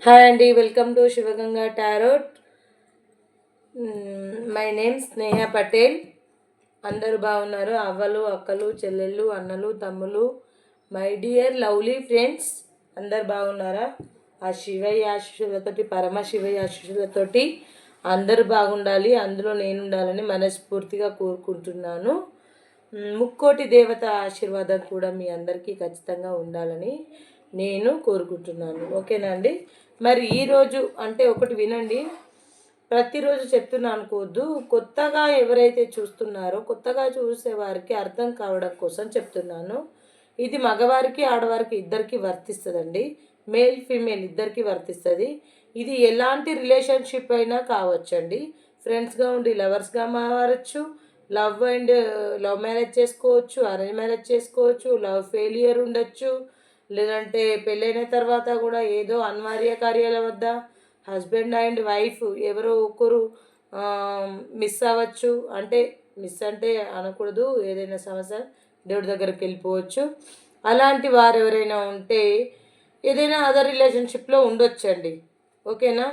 Hi అండి, welcome to Shivaganga tarot. My name Sneha Patel. అందరూ బాగున్నారు? అవ్వలు, అక్కలు, చెల్లెళ్ళు, అన్నలు, తమ్ములు, మై డియర్ లవ్లీ ఫ్రెండ్స్ అందరు బాగున్నారా? ఆ శివయ్య ఆశీస్సులతోటి, పరమశివయ్య ఆశీస్సులతోటి అందరూ బాగుండాలి, అందులో నేను ఉండాలని మనస్ఫూర్తిగా కోరుకుంటున్నాను. ముక్కోటి దేవత ఆశీర్వాదం కూడా మీ అందరికీ ఖచ్చితంగా ఉండాలని నేను కోరుకుంటున్నాను. ఓకేనా అండి? మరి ఈరోజు అంటే ఒకటి వినండి, ప్రతిరోజు చెప్తున్నా అనుకోవద్దు. కొత్తగా ఎవరైతే చూస్తున్నారో, కొత్తగా చూసే వారికి అర్థం కావడం కోసం చెప్తున్నాను. ఇది మగవారికి ఆడవారికి ఇద్దరికి వర్తిస్తుందండి. మేల్ ఫీమేల్ ఇద్దరికి వర్తిస్తుంది. ఇది ఎలాంటి రిలేషన్షిప్ అయినా కావచ్చండి. ఫ్రెండ్స్గా ఉండి లవర్స్గా మారచ్చు, లవ్ మ్యారేజ్ చేసుకోవచ్చు, అరేంజ్ మ్యారేజ్ చేసుకోవచ్చు, లవ్ ఫెయిలియర్ ఉండొచ్చు, లేదంటే పెళ్ళైన తర్వాత కూడా ఏదో అనివార్య కార్యాల వద్ద హస్బెండ్ అండ్ వైఫ్ ఎవరో ఒకరు మిస్ అవ్వచ్చు. అంటే మిస్ అంటే అనకూడదు, ఏదైనా సమస్య దేవుడి దగ్గరికి వెళ్ళిపోవచ్చు. అలాంటి వారు ఎవరైనా ఉంటే ఏదైనా అదర్ రిలేషన్షిప్లో ఉండొచ్చండి. ఓకేనా?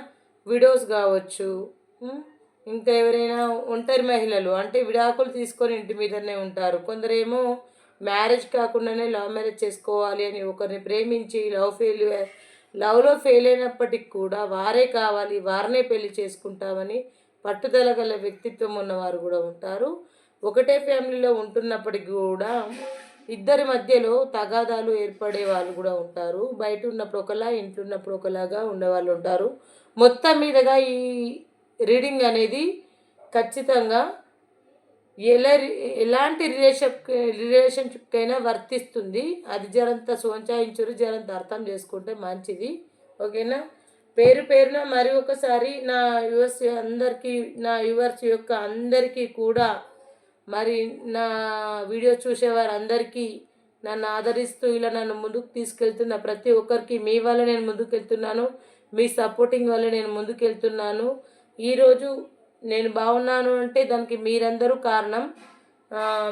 విడోస్ కావచ్చు, ఇంకా ఎవరైనా ఒంటరి మహిళలు అంటే విడాకులు తీసుకొని ఇంటి మీదనే ఉంటారు. కొందరేమో మ్యారేజ్ కాకుండానే లవ్ మ్యారేజ్ చేసుకోవాలి అని ఒకరిని ప్రేమించి లవ్లో ఫెయిల్ అయినప్పటికి కూడా వారే కావాలి, వారినే పెళ్లి చేసుకుంటామని పట్టుదల గల వ్యక్తిత్వం ఉన్నవారు కూడా ఉంటారు. ఒకటే ఫ్యామిలీలో ఉంటున్నప్పటికీ కూడా ఇద్దరి మధ్యలో తగాదాలు ఏర్పడే వాళ్ళు కూడా ఉంటారు. బయట ఉన్నప్పుడు ఒకలా, ఇంట్లో ఉన్నప్పుడు ఒకలాగా ఉండేవాళ్ళు ఉంటారు. మొత్తం మీదగా ఈ రీడింగ్ అనేది ఖచ్చితంగా ఎలాంటి రిలేషన్షిప్ అయినా వర్తిస్తుంది. అది జరంత సోంచాయించురు, జరంత అర్థం చేసుకుంటే మంచిది. ఓకేనా? పేరున మరి ఒకసారి నా యూవర్స్ యొక్క అందరికీ కూడా, మరి నా వీడియో చూసేవారందరికీ, నన్ను ఆదరిస్తూ ఇలా నన్ను ముందుకు తీసుకెళ్తున్న ప్రతి ఒక్కరికి మీ వల్ల నేను ముందుకు వెళ్తున్నాను. మీ సపోర్టింగ్ వల్ల నేను ముందుకు వెళ్తున్నాను. ఈరోజు నేను బాగున్నాను అంటే దానికి మీరందరూ కారణం.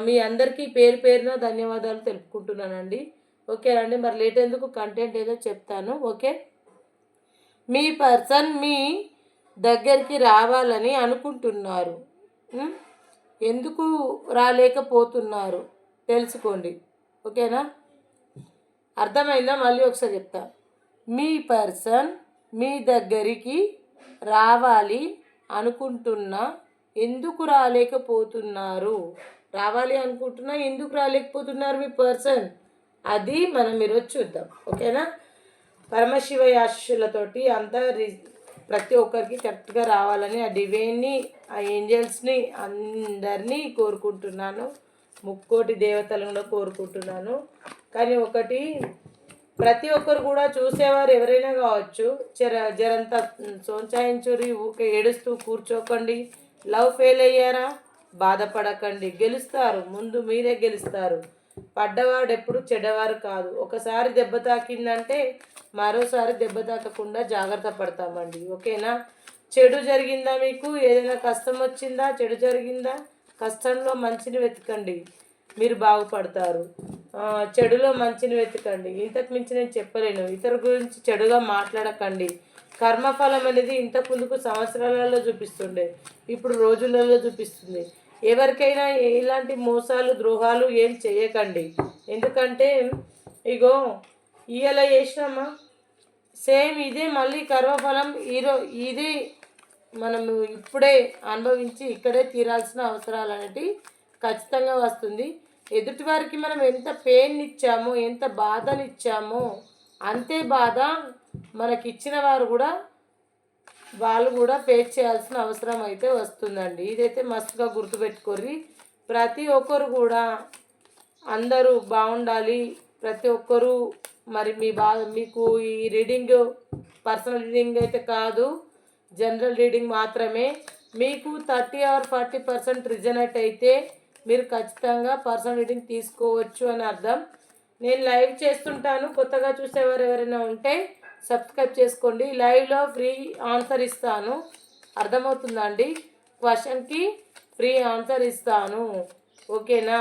మీ అందరికీ పేరున ధన్యవాదాలు తెలుపుకుంటున్నానండి. ఓకేనండి? మరి లేట్ ఎందుకు, కంటెంట్ ఏదో చెప్తాను. ఓకే? మీ పర్సన్ మీ దగ్గరికి రావాలని అనుకుంటున్నారు. ఎందుకు రాలేకపోతున్నారు తెలుసుకోండి. ఓకేనా? అర్థమైందా? మళ్ళీ ఒకసారి చెప్తా. మీ పర్సన్ మీ దగ్గరికి రావాలి అనుకుంటున్నా, ఎందుకు రాలేకపోతున్నారు? రావాలి అనుకుంటున్నా, ఎందుకు రాలేకపోతున్నారు మీ పర్సన్? అది మనం ఈరోజు చూద్దాం. ఓకేనా? పరమశివ ఆశీస్సులతోటి అంతా ప్రతి ఒక్కరికి కరెక్ట్గా రావాలని ఆ డివైన్ని, ఆ ఏంజల్స్ని అందరినీ కోరుకుంటున్నాను. ముక్కోటి దేవతలను కూడా కోరుకుంటున్నాను. కానీ ఒకటి, ప్రతి ఒక్కరు కూడా చూసేవారు ఎవరైనా కావచ్చు, జరంతా సోంచాయించురి, ఊకే ఏడుస్తూ కూర్చోకండి. లవ్ ఫెయిల్ అయ్యారా? బాధపడకండి, గెలుస్తారు. ముందు మీరే గెలుస్తారు. పడ్డవాడు ఎప్పుడు చెడ్డవారు కాదు. ఒకసారి దెబ్బ తాకిందంటే మరోసారి దెబ్బ తాకకుండా జాగ్రత్త పడతామండి. ఓకేనా? చెడు జరిగిందా మీకు? ఏదైనా కష్టం వచ్చిందా? చెడు జరిగిందా? కష్టంలో మంచిని వెతకండి, మీరు బాగుపడతారు. చెడులో మంచిని వెతకండి. ఇంతకు మించి నేను చెప్పలేను. ఇతరుల గురించి చెడుగా మాట్లాడకండి. కర్మఫలం అనేది ఇంతకు ముందుకు సంవత్సరాలలో చూపిస్తుండే, ఇప్పుడు రోజులలో చూపిస్తుంది. ఎవరికైనా ఇలాంటి మోసాలు, ద్రోహాలు ఏం చేయకండి. ఎందుకంటే ఇగో ఇలా చేసినామా, సేమ్ ఇదే మళ్ళీ కర్మఫలం ఇదే మనము ఇప్పుడే అనుభవించి ఇక్కడే తీరాల్సిన అవసరాలు అనేటివి ఖచ్చితంగా వస్తుంది. ఎదుటి వారికి మనం ఎంత పెయిన్ ఇచ్చామో, ఎంత బాధనిచ్చామో అంతే బాధ మనకిచ్చిన వారు కూడా, వాళ్ళు కూడా ఫేస్ చేయాల్సిన అవసరం అయితే వస్తుందండి. ఇదైతే మస్తుగా గుర్తుపెట్టుకోర్రి. ప్రతి ఒక్కరు కూడా అందరూ బాగుండాలి. ప్రతి ఒక్కరూ మరి మీకు ఈ రీడింగ్ పర్సనల్ రీడింగ్ అయితే కాదు, జనరల్ రీడింగ్ మాత్రమే. మీకు 30 or 40% రిజనెట్ అయితే మీరు ఖచ్చితంగా పర్సనల్ రీడింగ్ తీసుకోవచ్చు అని అర్థం. నేను లైవ్ చేస్తుంటాను. కొత్తగా చూసేవారు ఎవరైనా ఉంటే సబ్స్క్రైబ్ చేసుకోండి. లైవ్లో ఫ్రీ ఆన్సర్ ఇస్తాను. అర్థమవుతుందా అండి? క్వశ్చన్కి ఫ్రీ ఆన్సర్ ఇస్తాను. ఓకేనా?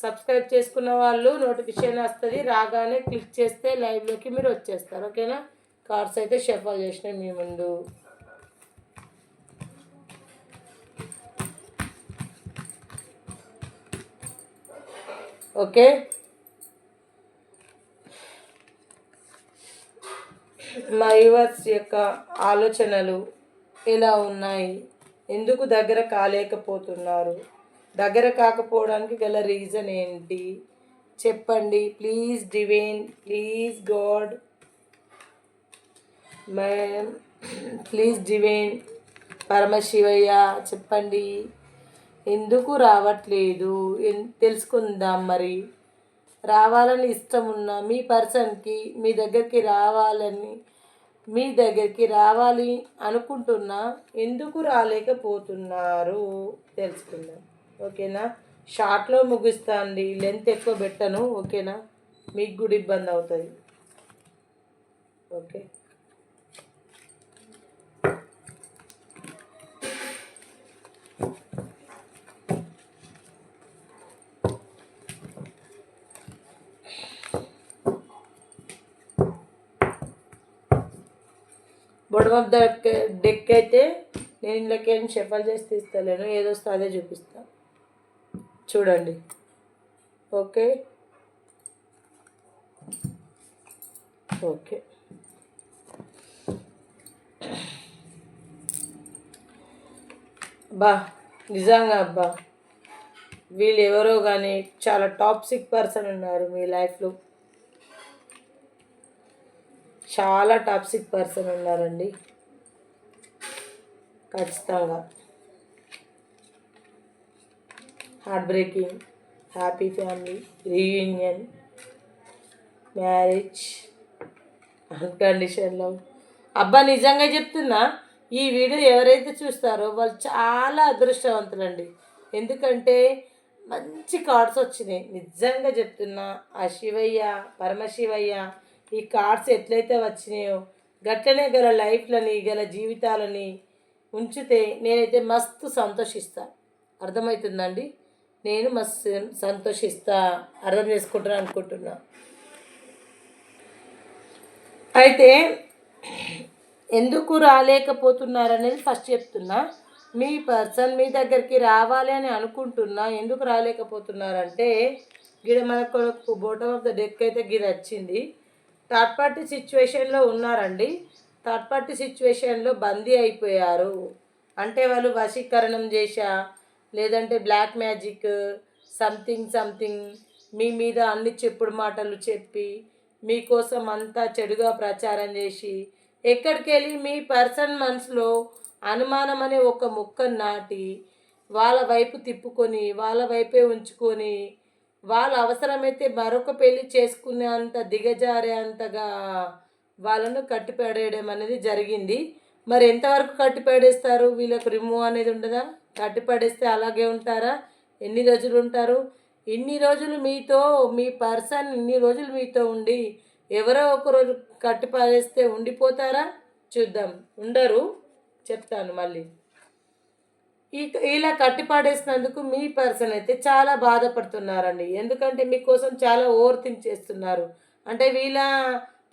సబ్స్క్రైబ్ చేసుకున్న వాళ్ళు నోటిఫికేషన్ వస్తుంది, రాగానే క్లిక్ చేస్తే లైవ్లోకి మీరు వచ్చేస్తారు. ఓకేనా? కార్డ్స్ అయితే షఫల్ చేసినాయి మీ ముందు. ఓకే, మా యువర్స్ యొక్క ఆలోచనలు ఎలా ఉన్నాయి, ఎందుకు దగ్గర కాలేకపోతున్నారు, దగ్గర కాకపోవడానికి గల రీజన్ ఏంటి చెప్పండి please divine, please god, ma'am please divine, పరమశివయ్య చెప్పండి ఎందుకు రావట్లేదు, తెలుసుకుందాం. మరి రావాలని ఇష్టం ఉన్న మీ పర్సన్కి మీ దగ్గరికి రావాలి అనుకుంటున్నా, ఎందుకు రాలేకపోతున్నారు తెలుసుకుందాం. ఓకేనా, షార్ట్లో ముగిస్తా అండి, లెంత్ ఎక్కువ పెట్టను. ఓకేనా, మీకు కూడా ఇబ్బంది అవుతుంది. ఓకే, బొడమ్ ఆఫ్ ద డెక్ అయితే నేను ఇందులోకి ఏం షఫల్ చేసి తీస్తలేను, ఏదొస్తే అదే చూపిస్తా చూడండి. ఓకే ఓకే, బా నిజంగా అబ్బా, వీళ్ళు ఎవరో కానీ చాలా టాక్సిక్ పర్సన్ ఉన్నారు మీ లైఫ్లో, చాలా టాక్సిక్ పర్సన్ ఉన్నారండి ఖచ్చితంగా. Heart breaking, happy family, reunion, marriage, uncondition love. అబ్బా నిజంగా చెప్తున్నా, ఈ వీడియో ఎవరైతే చూస్తారో వాళ్ళు చాలా అదృష్టవంతులండి. ఎందుకంటే మంచి కార్డ్స్ వచ్చినాయి, నిజంగా చెప్తున్నా. ఆ శివయ్య, పరమశివయ్య ఈ కార్డ్స్ ఎట్లయితే వచ్చినాయో గట్లనే గల లైఫ్లని, గల జీవితాలని ఉంచితే నేనైతే మస్తు సంతోషిస్తా. అర్థమవుతుందండి, నేను మస్తు సంతోషిస్తా. అర్థం చేసుకుంటాను అనుకుంటున్నా. అయితే ఎందుకు రాలేకపోతున్నారనేది ఫస్ట్ చెప్తున్నా. మీ పర్సన్ మీ దగ్గరికి రావాలి అని అనుకుంటున్నా, ఎందుకు రాలేకపోతున్నారంటే గిడ మనకు బోటమ్ ఆఫ్ ద డెక్ అయితే గిడ వచ్చింది. థర్డ్ పార్టీ సిచ్యువేషన్లో ఉన్నారండి. థర్డ్ పార్టీ సిచ్యువేషన్లో బందీ అయిపోయారు. అంటే వాళ్ళు వశీకరణం చేశా, లేదంటే బ్లాక్ మ్యాజిక్, సంథింగ్ మీ మీద అన్ని చెప్పుడు మాటలు చెప్పి మీకోసం అంతా చెడుగా ప్రచారం చేసి ఎక్కడికి వెళ్ళి మీ పర్సన్ మనసులో అనుమానం అనే ఒక మొక్కను నాటి వాళ్ళ వైపు తిప్పుకొని వాళ్ళ వైపే ఉంచుకొని వాళ్ళు అవసరమైతే మరొక పెళ్ళి చేసుకునే అంత దిగజారే అంతగా వాళ్ళను కట్టిపడేయడం అనేది జరిగింది. మరి ఎంతవరకు కట్టిపడేస్తారు? వీళ్ళకు రిమూవ్ అనేది ఉండదా? కట్టిపడేస్తే అలాగే ఉంటారా? ఎన్ని రోజులు ఉంటారు? ఇన్ని రోజులు మీతో మీ పర్సన్ ఇన్ని రోజులు మీతో ఉండి ఎవరో ఒకరోజు కట్టిపడేస్తే ఉండిపోతారా? చూద్దాం. ఉండరు, చెప్తాను మళ్ళీ. ఇలా కట్టిపాడేసినందుకు మీ పర్సన్ అయితే చాలా బాధపడుతున్నారండి. ఎందుకంటే మీకోసం చాలా ఓవర్ థింక్ చేస్తున్నారు. అంటే వీళ్ళ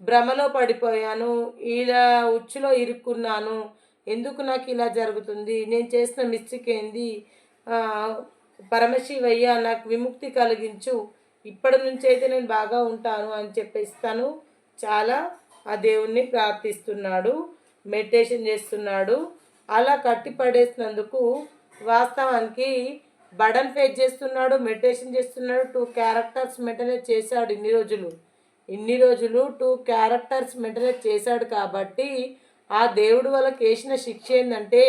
భ్రమలో పడిపోయాను, వీళ్ళ ఉచ్చులో ఇరుక్కున్నాను, ఎందుకు నాకు ఇలా జరుగుతుంది, నేను చేసిన మిస్టేక్ ఏంది, పరమశివయ్య నాకు విముక్తి కలిగించు, ఇప్పటి నుంచి అయితే నేను బాగా ఉంటాను అని చెప్పేస్తాను. చాలా ఆ దేవుణ్ణి ప్రార్థిస్తున్నాడు, మెడిటేషన్ చేస్తున్నాడు. అలా కట్టిపడేసినందుకు వాస్తవానికి బడన్ ఫేస్ చేస్తున్నాడు, మెడిటేషన్ చేస్తున్నాడు. 2 క్యారెక్టర్స్ మెయింటైన్ చేశాడు ఇన్ని రోజులు 2 క్యారెక్టర్స్ మెయింటైన్ చేశాడు. కాబట్టి ఆ దేవుడు వాళ్ళకి వేసిన శిక్ష ఏంటంటే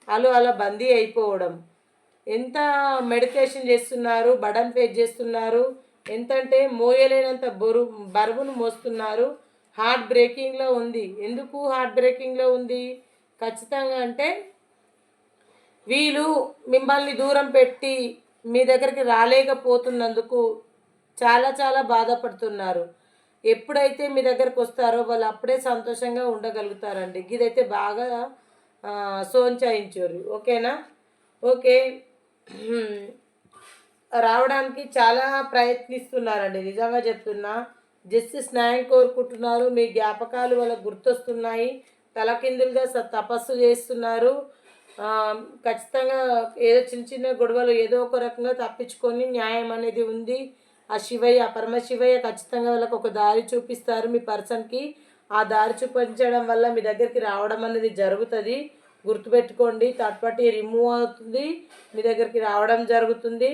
వాళ్ళు అలా బందీ అయిపోవడం. ఎంత మెడిటేషన్ చేస్తున్నారు, బడన్ ఫేస్ చేస్తున్నారు, ఎంతంటే మోయలేనంత బరువును మోస్తున్నారు. హార్ట్ బ్రేకింగ్లో ఉంది. ఎందుకు హార్ట్ బ్రేకింగ్లో ఉంది? ఖచ్చితంగా అంటే వీళ్ళు మిమ్మల్ని దూరం పెట్టి మీ దగ్గరికి రాలేకపోతున్నందుకు చాలా చాలా బాధపడుతున్నారు. ఎప్పుడైతే మీ దగ్గరకు వస్తారో వాళ్ళు అప్పుడే సంతోషంగా ఉండగలుగుతారండి. ఇదైతే బాగా సోంచాయించారు. ఓకేనా? ఓకే, రావడానికి చాలా ప్రయత్నిస్తున్నారండి. నిజంగా చెప్తున్నా, జస్టిస్ న్యాయం కోరుకుంటున్నారు. మీ జ్ఞాపకాలు వాళ్ళకు గుర్తొస్తున్నాయి. తలకిందులుగా తపస్సు చేస్తున్నారు. ఖచ్చితంగా ఏదో చిన్న చిన్న గొడవలు ఏదో ఒక రకంగా తప్పించుకొని న్యాయం అనేది ఉంది. ఆ శివయ్య పరమశివయ్య ఖచ్చితంగా వాళ్ళకు ఒక దారి చూపిస్తారు మీ పర్సన్కి. ఆ దారి చూపించడం వల్ల మీ దగ్గరికి రావడం అనేది జరుగుతుంది. గుర్తుపెట్టుకోండి, థర్డ్ పార్టీ రిమూవ్ అవుతుంది, మీ దగ్గరికి రావడం జరుగుతుంది.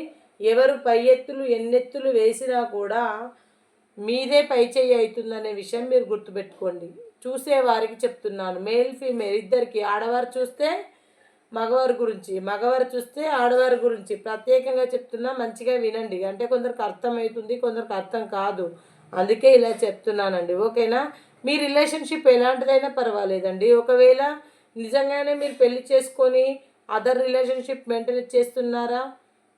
ఎవరు పై ఎత్తులు ఎన్నెత్తులు వేసినా కూడా మీదే పై చేయి అవుతుందనే విషయం మీరు గుర్తుపెట్టుకోండి. చూసేవారికి చెప్తున్నాను, మేల్ ఫీమేల్ ఇద్దరికి, ఆడవారు చూస్తే మగవారి గురించి, మగవారు చూస్తే ఆడవారి గురించి ప్రత్యేకంగా చెప్తున్నా, మంచిగా వినండి. అంటే కొందరికి అర్థమవుతుంది, కొందరికి అర్థం కాదు, అందుకే ఇలా చెప్తున్నానండి. ఓకేనా? మీ రిలేషన్షిప్ ఎలాంటిదైనా పర్వాలేదండి. ఒకవేళ నిజంగానే మీరు పెళ్లి చేసుకొని అదర్ రిలేషన్షిప్ మెయింటైన్ చేస్తున్నారా,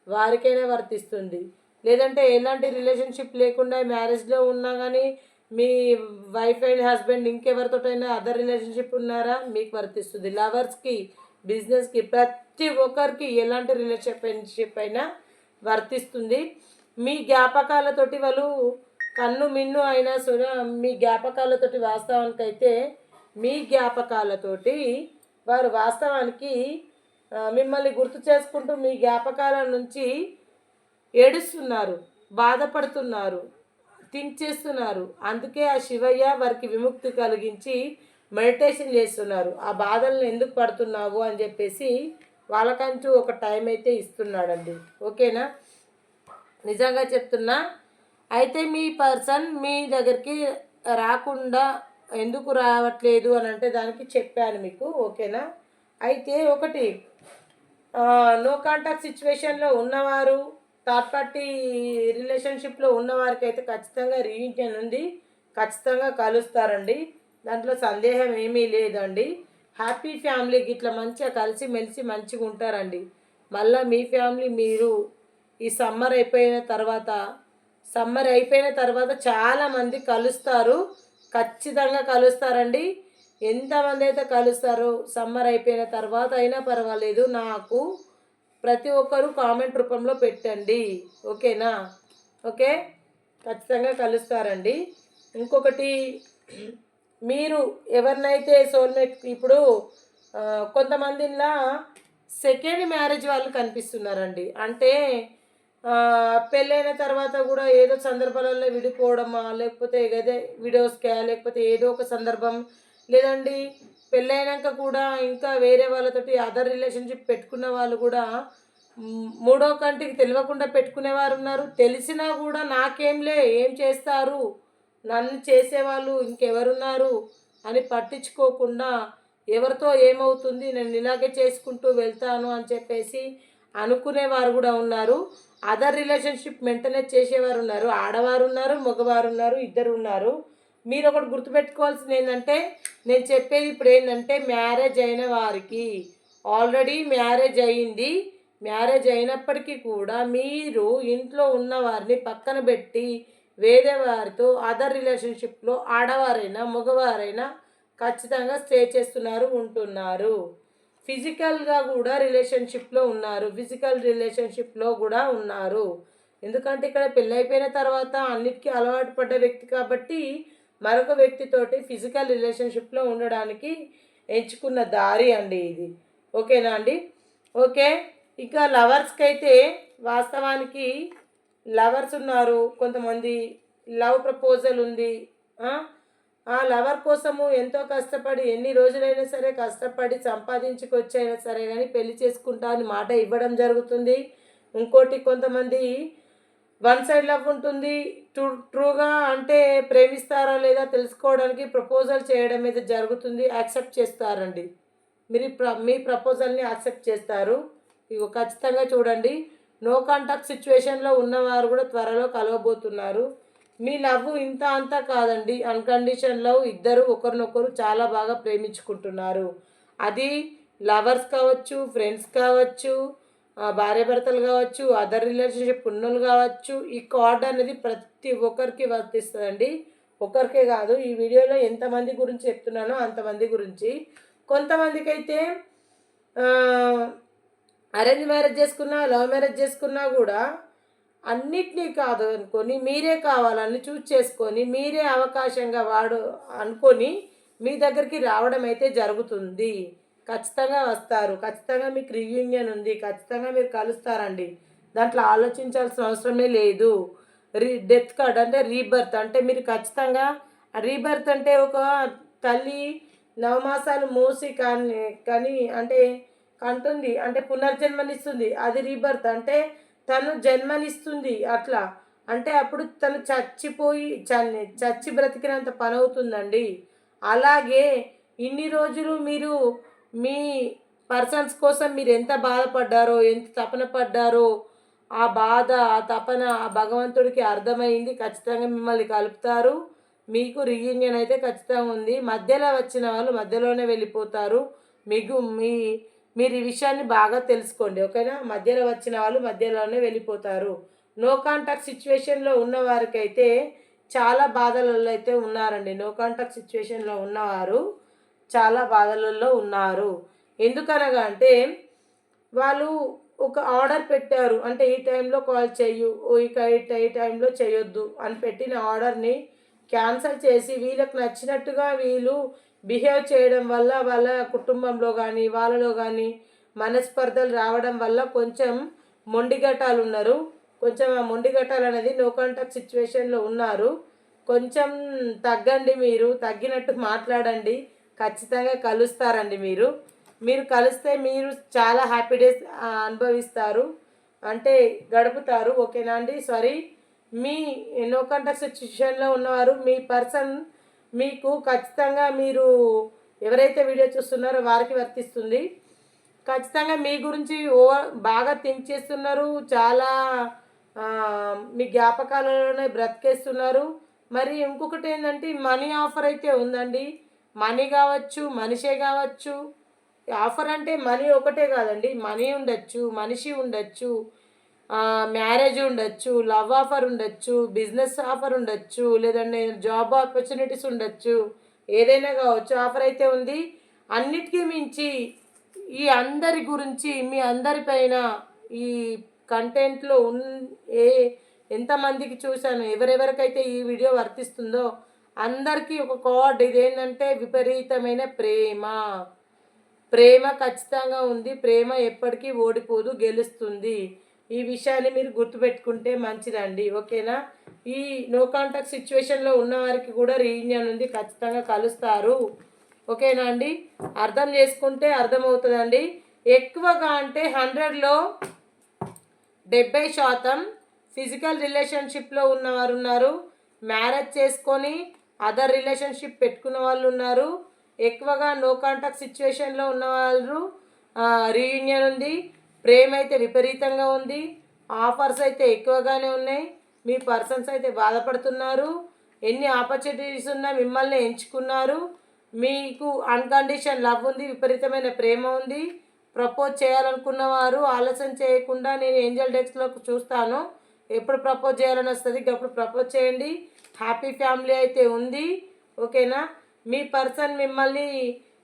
వారికైనా వర్తిస్తుంది. లేదంటే ఎలాంటి రిలేషన్షిప్ లేకుండా మ్యారేజ్లో ఉన్నా కానీ మీ వైఫ్ అండ్ హస్బెండ్ ఇంకెవరితోటైనా అదర్ రిలేషన్షిప్ ఉన్నారా, మీకు వర్తిస్తుంది. లవర్స్కి, బిజినెస్కి, ప్రతి ఒక్కరికి ఎలాంటి రిలేషన్షిప్ అయినా వర్తిస్తుంది. మీ జ్ఞాపకాలతోటి వాళ్ళు కన్ను మిన్ను అయినా సరే, మీ జ్ఞాపకాలతోటి వాస్తవానికైతే మీ జ్ఞాపకాలతోటి వారు వాస్తవానికి మిమ్మల్ని గుర్తు చేసుకుంటూ మీ జ్ఞాపకాల నుంచి ఏడుస్తున్నారు, బాధపడుతున్నారు, థింక్ చేస్తున్నారు. అందుకే ఆ శివయ్య వారికి విముక్తి కలిగించి మెడిటేషన్ చేస్తున్నారు. ఆ బాధలను ఎందుకు పడుతున్నావు అని చెప్పేసి వాళ్ళకంటూ ఒక టైం అయితే ఇస్తున్నాడండి. ఓకేనా? నిజంగా చెప్తున్నా. అయితే మీ పర్సన్ మీ దగ్గరికి రాకుండా ఎందుకు రావట్లేదు అని అంటే దానికి చెప్పాను మీకు. ఓకేనా? అయితే ఒకటి, నో కాంటాక్ట్ సిచ్యువేషన్లో ఉన్నవారు, థర్డ్ పార్టీ రిలేషన్షిప్లో ఉన్నవారికి అయితే ఖచ్చితంగా రీయూనియన్ ఉంది, ఖచ్చితంగా కలుస్తారండి. దాంట్లో సందేహం ఏమీ లేదండి. హ్యాపీ ఫ్యామిలీకి ఇట్లా మంచిగా కలిసి మెలిసి మంచిగా ఉంటారండి. మళ్ళీ మీ ఫ్యామిలీ మీరు ఈ సమ్మర్ అయిపోయిన తర్వాత చాలామంది కలుస్తారు, ఖచ్చితంగా కలుస్తారండి. ఎంతమంది అయితే కలుస్తారో సమ్మర్ అయిపోయిన తర్వాత అయినా పర్వాలేదు, నాకు ప్రతి ఒక్కరూ కామెంట్ రూపంలో పెట్టండి. ఓకేనా? ఓకే, ఖచ్చితంగా కలుస్తారండి. ఇంకొకటి, మీరు ఎవరినైతే సోల్మేట్, ఇప్పుడు కొంతమందిలా సెకండ్ మ్యారేజ్ వాళ్ళు కనిపిస్తున్నారండి. అంటే పెళ్ళైన తర్వాత కూడా ఏదో సందర్భాలలో విడిపోవడమా, లేకపోతే ఏదే వీడియోస్కా, లేకపోతే ఏదో ఒక సందర్భం, లేదండి పెళ్ళైనాక కూడా ఇంకా వేరే వాళ్ళతోటి అదర్ రిలేషన్షిప్ పెట్టుకున్న వాళ్ళు కూడా మూడో కంటికి తెలియకుండా పెట్టుకునేవారు ఉన్నారు. తెలిసినా కూడా నాకేంలే, ఏం చేస్తారు, నన్ను చేసేవాళ్ళు ఇంకెవరున్నారు అని పట్టించుకోకుండా ఎవరితో ఏమవుతుంది, నేను ఇలాగే చేసుకుంటూ వెళ్తాను అని చెప్పేసి అనుకునేవారు కూడా ఉన్నారు. అదర్ రిలేషన్షిప్ మెయింటైన్ చేసేవారు ఉన్నారు, ఆడవారు ఉన్నారు, మగవారు ఉన్నారు, ఇద్దరు ఉన్నారు. మీరు ఒకటి గుర్తుపెట్టుకోవాల్సింది ఏంటంటే, నేను చెప్పేది ఇప్పుడు ఏంటంటే, మ్యారేజ్ అయిన వారికి, ఆల్రెడీ మ్యారేజ్ అయ్యింది, మ్యారేజ్ అయినప్పటికీ కూడా మీరు ఇంట్లో ఉన్నవారిని పక్కన పెట్టి వేరే వారితో అదర్ రిలేషన్షిప్లో ఆడవారైనా మగవారైనా ఖచ్చితంగా స్టే చేస్తున్నారు, ఉంటున్నారు. ఫిజికల్గా కూడా రిలేషన్షిప్లో ఉన్నారు, ఫిజికల్ రిలేషన్షిప్లో కూడా ఉన్నారు. ఎందుకంటే ఇక్కడ పెళ్ళైపోయిన తర్వాత అన్నిటికీ అలవాటు పడ్డ వ్యక్తి కాబట్టి మరొక వ్యక్తితోటి ఫిజికల్ రిలేషన్షిప్లో ఉండడానికి ఎంచుకున్న దారి అండి ఇది. ఓకేనా అండి? ఓకే. ఇక లవర్స్కి అయితే వాస్తవానికి లవర్స్ ఉన్నారు, కొంతమంది లవ్ ప్రపోజల్ ఉంది. ఆ లవర్ కోసము ఎంతో కష్టపడి ఎన్ని రోజులైనా సరే కష్టపడి సంపాదించుకొచ్చైనా సరే కానీ పెళ్లి చేసుకుంటా అని మాట ఇవ్వడం జరుగుతుంది. ఇంకోటి, కొంతమంది వన్ సైడ్ లవ్ ఉంటుంది. ట్రూగా అంటే ప్రేమిస్తారా లేదా తెలుసుకోవడానికి ప్రపోజల్ చేయడం మీద జరుగుతుంది, యాక్సెప్ట్ చేస్తారండి. మీ ప్రపోజల్ని యాక్సెప్ట్ చేస్తారు. ఇగో ఖచ్చితంగా చూడండి, నో కాంటాక్ట్ సిచ్యువేషన్లో ఉన్నవారు కూడా త్వరలో కలవబోతున్నారు. మీ లవ్ ఇంత అంతా కాదండి, అన్కండిషన్ లవ్. ఇద్దరు ఒకరినొకరు చాలా బాగా ప్రేమించుకుంటున్నారు. అది లవర్స్ కావచ్చు, ఫ్రెండ్స్ కావచ్చు, భార్యాభర్తలు కావచ్చు, అదర్ రిలేషన్షిప్ ఉన్నోళ్ళు కావచ్చు. ఈ కార్డ్ అనేది ప్రతి ఒక్కరికి వర్తిస్తుందండి, ఒకరికే కాదు. ఈ వీడియోలో ఎంతమంది గురించి చెప్తున్నానో అంతమంది గురించి. కొంతమందికి అయితే అరేంజ్ మ్యారేజ్ చేసుకున్నా, లవ్ మ్యారేజ్ చేసుకున్నా కూడా అన్నిటినీ కాదు అనుకొని మీరే కావాలని చూస్ చేసుకొని మీరే అవకాశంగా అనుకొని మీ దగ్గరికి రావడం అయితే జరుగుతుంది. ఖచ్చితంగా వస్తారు. ఖచ్చితంగా మీకు రీయూనియన్ ఉంది. ఖచ్చితంగా మీరు కలుస్తారండి. దాంట్లో ఆలోచించాల్సిన అవసరమే లేదు. డెత్ కార్డ్ అంటే రీబర్త్ అంటే మీరు ఖచ్చితంగా రీబర్త్ అంటే ఒక తల్లి నవమాసాలు మోసి కానీ అంటే కంటుంది అంటే పునర్జన్మనిస్తుంది. అది రీబర్త్ అంటే తను జన్మనిస్తుంది అట్లా. అంటే అప్పుడు తను చచ్చి బ్రతికినంత పని అవుతుందండి. అలాగే ఇన్ని రోజులు మీరు మీ పర్సన్స్ కోసం మీరు ఎంత బాధపడ్డారో, ఎంత తపన పడ్డారో, ఆ బాధ, ఆ తపన ఆ భగవంతుడికి అర్థమైంది. ఖచ్చితంగా మిమ్మల్ని కలుపుతారు. మీకు రీయూనియన్ అయితే ఖచ్చితంగా ఉంది. మధ్యలో వచ్చిన వాళ్ళు మధ్యలోనే వెళ్ళిపోతారు. మీకు మీరు ఈ విషయాన్ని బాగా తెలుసుకోండి, ఓకేనా? మధ్యలో వచ్చిన వాళ్ళు మధ్యలోనే వెళ్ళిపోతారు. నో కాంటాక్ట్ సిచ్యువేషన్లో ఉన్న వారికైతే చాలా బాధలలో అయితే ఉన్నారండి. నో కాంటాక్ట్ సిచ్యువేషన్లో ఉన్నవారు చాలా బాధలలో ఉన్నారు. ఎందుకనగా అంటే వాళ్ళు ఒక ఆర్డర్ పెట్టారు. అంటే ఈ టైంలో కాల్ చెయ్యు, ఈ టైంలో చేయొద్దు అని పెట్టిన ఆర్డర్ని క్యాన్సిల్ చేసి వీళ్ళకి నచ్చినట్టుగా వీళ్ళు బిహేవ్ చేయడం వల్ల వాళ్ళ కుటుంబంలో కానీ వాళ్ళలో కానీ మనస్పర్ధలు రావడం వల్ల కొంచెం మొండిగట్టాలు ఉన్నారు. కొంచెం ఆ మొండిగట్టాలు అనేది నో కాంటాక్ట్ సిచ్యువేషన్లో ఉన్నారు. కొంచెం తగ్గండి, మీరు తగ్గినట్టు మాట్లాడండి. ఖచ్చితంగా కలుస్తారండి. మీరు కలిస్తే మీరు చాలా హ్యాపీ డేస్ అనుభవిస్తారు, అంటే గడుపుతారు, ఓకేనా అండి? సారీ, మీ నో కాంటాక్ట్ సిచ్యువేషన్లో ఉన్నవారు మీ పర్సన్ మీకు ఖచ్చితంగా మీరు ఎవరైతే వీడియో చూస్తున్నారో వారికి వర్తిస్తుంది. ఖచ్చితంగా మీ గురించి బాగా థింక్ చేస్తున్నారు. చాలా మీ జ్ఞాపకాలలోనే బ్రతికేస్తున్నారు. మరి ఇంకొకటి ఏంటంటే మనీ ఆఫర్ అయితే ఉందండి. మనీ కావచ్చు, మనిషే కావచ్చు. ఆఫర్ అంటే మనీ ఒకటే కాదండి, మనీ ఉండొచ్చు, మనిషి ఉండొచ్చు, మ్యారేజ్ ఉండొచ్చు, లవ్ ఆఫర్ ఉండొచ్చు, బిజినెస్ ఆఫర్ ఉండొచ్చు, లేదంటే జాబ్ ఆపర్చునిటీస్ ఉండొచ్చు, ఏదైనా కావచ్చు. ఆఫర్ అయితే ఉంది. అన్నిటికీ మించి ఈ అందరి గురించి మీ అందరిపైన ఈ కంటెంట్లో ఎంతమందికి చూశాను, ఎవరెవరికైతే ఈ వీడియో వర్తిస్తుందో అందరికీ ఒక కార్డ్ ఇదేంటంటే విపరీతమైన ప్రేమ ఖచ్చితంగా ఉంది. ప్రేమ ఎప్పటికీ ఓడిపోదు, గెలుస్తుంది. ఈ విషయాన్ని మీరు గుర్తుపెట్టుకుంటే మంచిదండి, ఓకేనా? ఈ నో కాంటాక్ట్ సిచ్యువేషన్లో ఉన్నవారికి కూడా రీయూనియన్ ఉంది. ఖచ్చితంగా కలుస్తారు, ఓకేనా అండి? అర్థం చేసుకుంటే అర్థమవుతుందండి. ఎక్కువగా అంటే 100లో 70% ఫిజికల్ రిలేషన్షిప్లో ఉన్నవారు ఉన్నారు. మ్యారేజ్ చేసుకొని అదర్ రిలేషన్షిప్ పెట్టుకున్న వాళ్ళు ఉన్నారు. ఎక్కువగా నో కాంటాక్ట్ సిచ్యువేషన్లో ఉన్నవాళ్ళు రీయూనియన్ ఉంది. ప్రేమ అయితే విపరీతంగా ఉంది. ఆఫర్స్ అయితే ఎక్కువగానే ఉన్నాయి. మీ పర్సన్స్ అయితే బాధపడుతున్నారు. ఎన్ని ఆపర్చునిటీస్ ఉన్నా మిమ్మల్ని ఎంచుకున్నారు. మీకు అన్కండిషన్ లవ్ ఉంది, విపరీతమైన ప్రేమ ఉంది. ప్రపోజ్ చేయాలనుకున్న వారు ఆలస్యం చేయకుండా నేను ఏంజల్ డెక్స్లో చూస్తాను, ఎప్పుడు ప్రపోజ్ చేయాలని వస్తుంది అప్పుడు ప్రపోజ్ చేయండి. హ్యాపీ ఫ్యామిలీ అయితే ఉంది, ఓకేనా? మీ పర్సన్ మిమ్మల్ని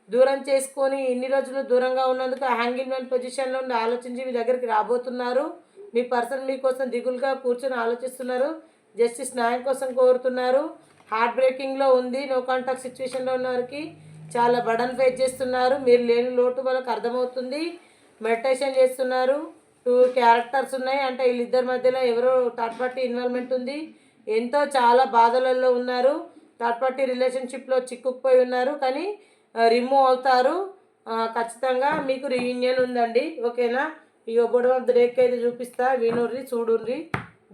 దూరం చేసుకొని ఇన్ని రోజులు దూరంగా ఉన్నందుకు హ్యాంగింగ్ మ్యాన్ పొజిషన్లో ఉండి ఆలోచించి మీ దగ్గరికి రాబోతున్నారు. మీ పర్సన్ మీకోసం దిగులుగా కూర్చొని ఆలోచిస్తున్నారు. జస్టిస్ న్యాయం కోసం కోరుతున్నారు. హార్ట్ బ్రేకింగ్లో ఉంది. నో కాంటాక్ట్ సిచ్యువేషన్లో ఉన్న వారికి చాలా బర్డన్ ఫేస్ చేస్తున్నారు. మీరు లేని లోటు వాళ్ళకి అర్థమవుతుంది. మెడిటేషన్ చేస్తున్నారు. 2 క్యారెక్టర్స్ ఉన్నాయి, అంటే వీళ్ళిద్దరి మధ్యలో ఎవరో థర్డ్ పార్టీ ఇన్వాల్వ్మెంట్ ఉంది. చాలా బాధలలో ఉన్నారు. థర్డ్ పార్టీ రిలేషన్షిప్లో చిక్కుకుపోయి ఉన్నారు, కానీ రిమూవ్ అవుతారు. ఖచ్చితంగా మీకు రీయూనియన్ ఉందండి, ఓకేనా? ఈ బొడమ్ ఆఫ్ ద డేక్ అయితే చూపిస్తా, వినుర్రి చూడుర్రి.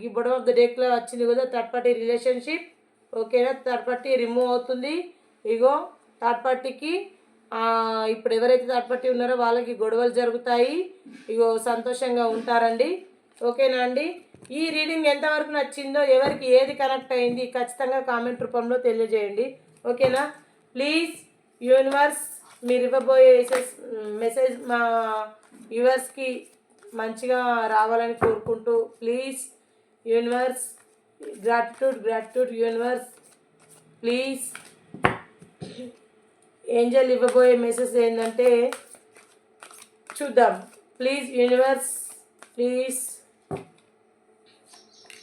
ఈ బొడమ్ ఆఫ్ ద డేక్లో వచ్చింది కదా థర్డ్ పార్టీ రిలేషన్షిప్, ఓకేనా? థర్డ్ పార్టీ రిమూవ్ అవుతుంది. ఇగో థర్డ్ పార్టీకి ఇప్పుడు ఎవరైతే థర్డ్ పార్టీ ఉన్నారో వాళ్ళకి గొడవలు జరుగుతాయి. ఇగో సంతోషంగా ఉంటారండి, ఓకేనా అండి? ఈ రీడింగ్ ఎంతవరకు నచ్చిందో, ఎవరికి ఏది కనెక్ట్ అయింది ఖచ్చితంగా కామెంట్ రూపంలో తెలియజేయండి, ఓకేనా? ప్లీజ్ యూనివర్స్ మీరు ఇవ్వబోయే మెసేజ్ మా వ్యూవర్స్కి మంచిగా రావాలని కోరుకుంటూ, please universe, gratitude universe, please. Angel ఇవ్వబోయే మెసేజ్ ఏంటంటే చూద్దాం. ప్లీజ్ యూనివర్స్, ప్లీజ్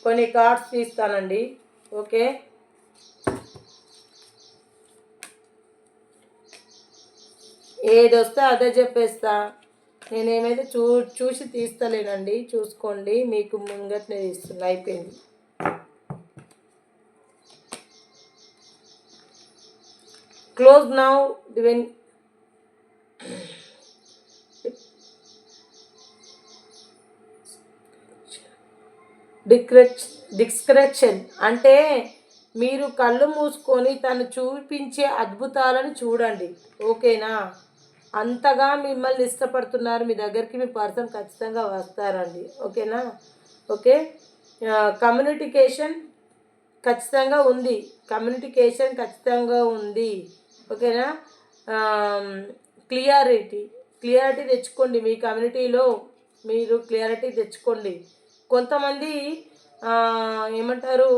కొన్ని కార్డ్స్ తీస్తానండి. ఓకే, ఏది వస్తే అదే చెప్పేస్తా. నేనేమైతే చూసి తీస్తలేనండి, చూసుకోండి. మీకు ముంగట్నే తీస్తున్నా. అయిపోయింది. క్లోజ్ నౌ వెన్ డిస్క్రిప్షన్ అంటే మీరు కళ్ళు మూసుకొని తను చూపించే అద్భుతాలను చూడండి. ఓకేనా? అంతగా మిమ్మల్ని ఇష్టపడుతున్నారు. మీ దగ్గరికి మీ పర్సన్ ఖచ్చితంగా వస్తారండి. ఓకేనా? ఓకే, కమ్యూనికేషన్ ఖచ్చితంగా ఉంది. కమ్యూనికేషన్ ఖచ్చితంగా ఉంది. ఓకేనా? క్లియారిటీ తెచ్చుకోండి. మీ కమ్యూనిటీలో మీరు క్లియారిటీ తెచ్చుకోండి. కొంతమంది ఏమంటారు,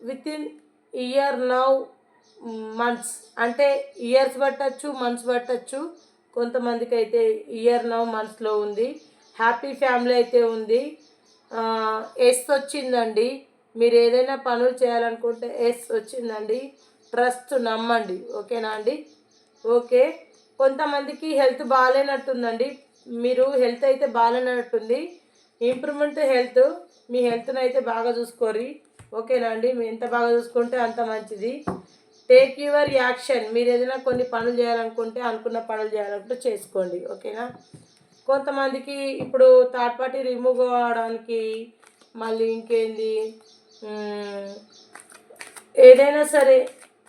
with in year now months అంటే ఇయర్స్ పట్టచ్చు, మంత్స్ పట్టచ్చు. కొంతమందికి అయితే ఇయర్ నౌ మంత్స్లో ఉంది. హ్యాపీ ఫ్యామిలీ అయితే ఉంది. ఎస్ వచ్చిందండి. మీరు ఏదైనా పనులు చేయాలనుకుంటే ఎస్ వచ్చిందండి. ట్రస్ట్, నమ్మండి. ఓకేనా అండి? ఓకే, కొంతమందికి హెల్త్ బాగాలేనట్టుందండి. మీరు హెల్త్ అయితే బాగాలేనట్టుంది. Improvement health. మీ హెల్త్ని అయితే బాగా చూసుకోరి. ఓకేనా అండి? మీరు ఎంత బాగా చూసుకుంటే అంత మంచిది. Take your action. మీరు ఏదైనా కొన్ని పనులు చేయాలనుకుంటే, అనుకున్న పనులు చేయాలనుకుంటే చేసుకోండి. ఓకేనా? కొంతమందికి ఇప్పుడు థర్డ్ పార్టీ రిమూవ్ అవ్వడానికి, మళ్ళీ ఇంకేంది, ఏదైనా సరే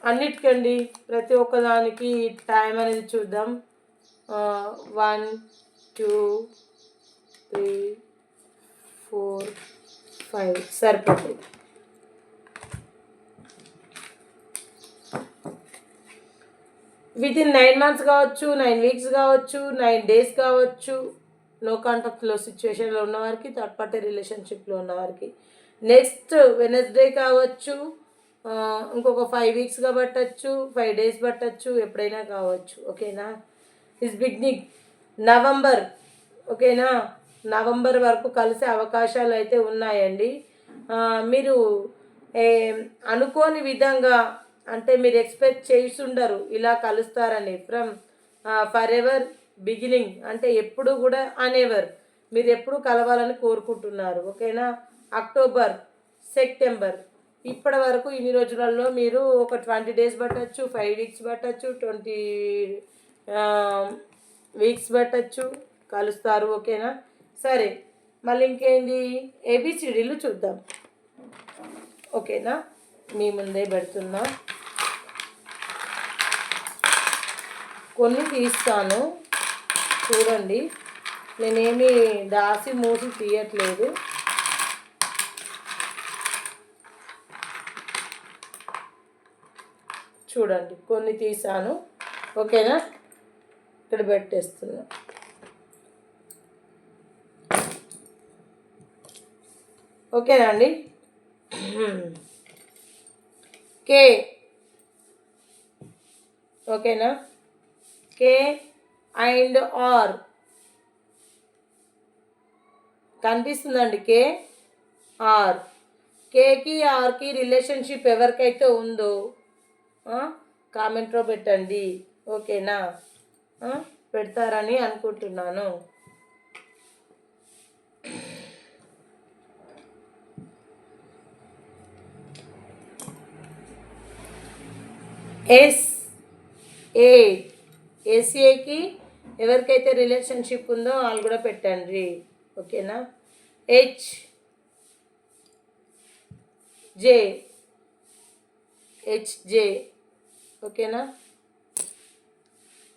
అన్నిటికండి, ప్రతి ఒక్కదానికి టైం అనేది చూద్దాం. 1 2 3 4 5 సరిపోతుంది. వితిన్ 9 months కావచ్చు, 9 weeks కావచ్చు, 9 days కావచ్చు. నో కాంటాక్ట్లో సిచ్యువేషన్లో ఉన్నవారికి, థర్డ్ పార్టీ రిలేషన్షిప్లో ఉన్నవారికి నెక్స్ట్ వెనస్డే కావచ్చు, ఇంకొక 5 weeksగా పట్టచ్చు, 5 days పట్టచ్చు, ఎప్పుడైనా కావచ్చు. ఓకేనా? Is beginning November. ఓకేనా? నవంబర్ వరకు కలిసే అవకాశాలు అయితే ఉన్నాయండి. మీరు అనుకోని విధంగా, అంటే మీరు ఎక్స్పెక్ట్ చేసి ఉండరు ఇలా కలుస్తారని. ఫ్రమ్ ఫర్ ఎవర్ బిగినింగ్ అంటే ఎప్పుడు కూడా అనెవర్, మీరు ఎప్పుడు కలవాలని కోరుకుంటున్నారు. ఓకేనా? అక్టోబర్, సెప్టెంబర్ ఇప్పటి వరకు ఇన్ని రోజులలో మీరు ఒక 20 days పట్టచ్చు, 5 weeks పట్టచ్చు, 20 weeks పట్టచ్చు, కలుస్తారు. ఓకేనా? సరే, మళ్ళీ ఇంకేంది, ఏబిసిడీలు చూద్దాం. ఓకేనా? మీ ముందే పెడుతున్నా, కొన్ని తీస్తాను చూడండి. నేనేమి దాసి మూసి తీయట్లేదు. చూడండి, కొన్ని తీసాను. ఓకేనా? ఇక్కడ పెట్టేస్తున్నా. ఓకేనా అండి? కే. ఓకేనా? కే అండ్ ఆర్ కనిపిస్తుందండి. కే ఆర్. కేకి ఆర్కి రిలేషన్షిప్ ఎవరికైతే ఉందో కామెంట్లో పెట్టండి. ఓకేనా? పెడతారని అనుకుంటున్నాను. ఎస్ఏకి ఎవరికైతే రిలేషన్షిప్ ఉందో వాళ్ళు కూడా పెట్టండి. ఓకేనా? హెచ్జే. ఓకేనా?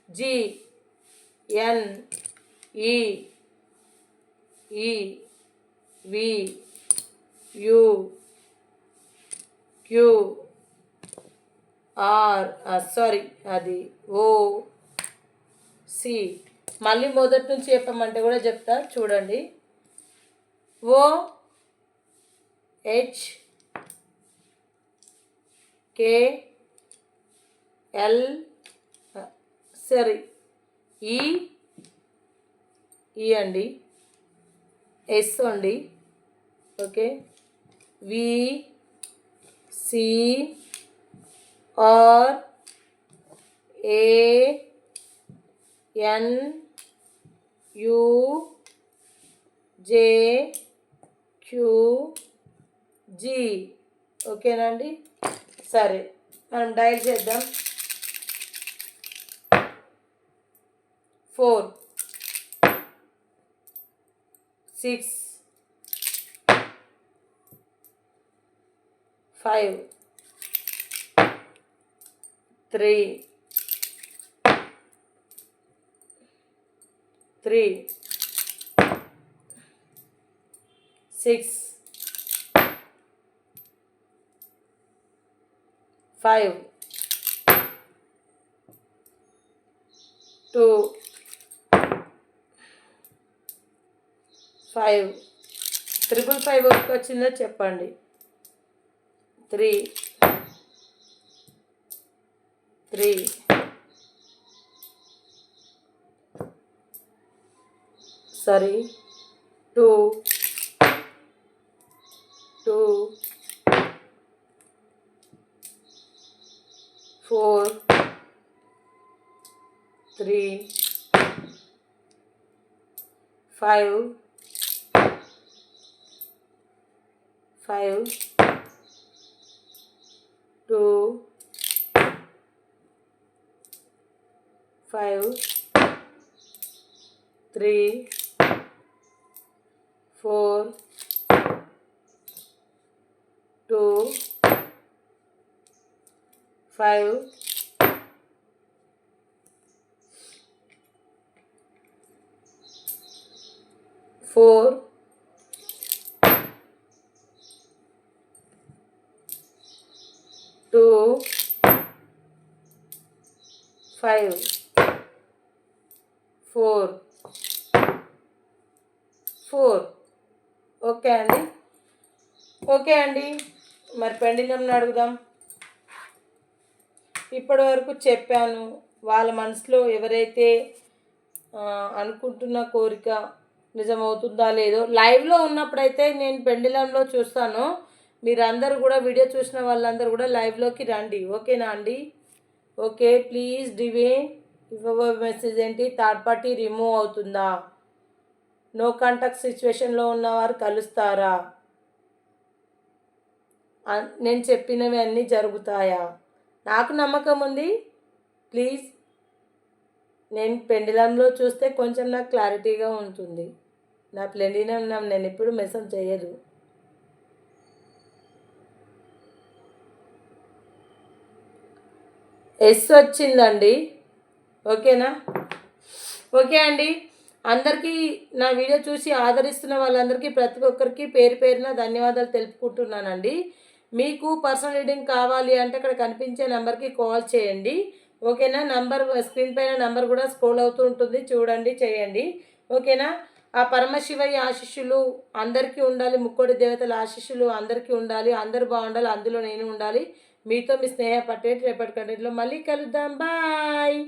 GNEVUQR సారీ, అది OC. మళ్ళీ మొదటి నుంచి చెప్పమంటే కూడా చెప్తా, చూడండి. OHKL సరే, ఈ అండి, ఎస్ అండి. ఓకే, ఓకేనా అండి? సరే, మనం డయల్ చేద్దాం. 4 6 5 3 6 5 2 5 555 వరకు వచ్చిందో చెప్పండి. 3 2 4 3 5 2 5 3 4 2 5 4 2 5 4 ఓకే అండి. మరి పెండిలంని అడుగుదాం. ఇప్పటి వరకు చెప్పాను. వాళ్ళ మనసులో ఎవరైతే అనుకుంటున్న కోరిక నిజమవుతుందా లేదో లైవ్లో ఉన్నప్పుడైతే నేను పెండిలంలో చూస్తాను. మీరందరూ కూడా వీడియో చూసిన వాళ్ళందరూ కూడా లైవ్లోకి రండి. ఓకేనా అండి? ఓకే, ప్లీజ్ డివైన్ ఇవ్వబోయే మెసేజ్ ఏంటి? థర్డ్ పార్టీ రిమూవ్ అవుతుందా? నో కాంటాక్ట్ సిచ్యువేషన్లో ఉన్నవారు కలుస్తారా? నేను చెప్పినవి అన్నీ జరుగుతాయా? నాకు నమ్మకం ఉంది. ప్లీజ్, నేను పెండిలంలో చూస్తే కొంచెం నాకు క్లారిటీగా ఉంటుంది. నా పెండిలం నేను ఎప్పుడు మెసేజ్ చేయదు. ఎస్ వచ్చిందండి. ఓకేనా? ఓకే అండి. అందరికీ నా వీడియో చూసి ఆదరిస్తున్న వాళ్ళందరికీ ప్రతి ఒక్కరికి పేరు పేరున ధన్యవాదాలు తెలుపుకుంటున్నానండి. మీకు పర్సనల్ రీడింగ్ కావాలి అంటే అక్కడ కనిపించే నెంబర్కి కాల్ చేయండి. ఓకేనా? నంబర్ స్క్రీన్ పైన నెంబర్ కూడా స్క్రోల్ అవుతూ ఉంటుంది, చూడండి, చేయండి. ఓకేనా? ఆ పరమశివయ్య ఆశీస్సులు అందరికీ ఉండాలి. ముక్కోటి దేవతల ఆశీస్సులు అందరికీ ఉండాలి. అందరూ బాగుండాలి. అందులో నేను ఉండాలి. మీతో మీ స్నేహ పట్టేటి రేపటి కంటెంట్లో మళ్ళీ కలుద్దాం. బాయ్.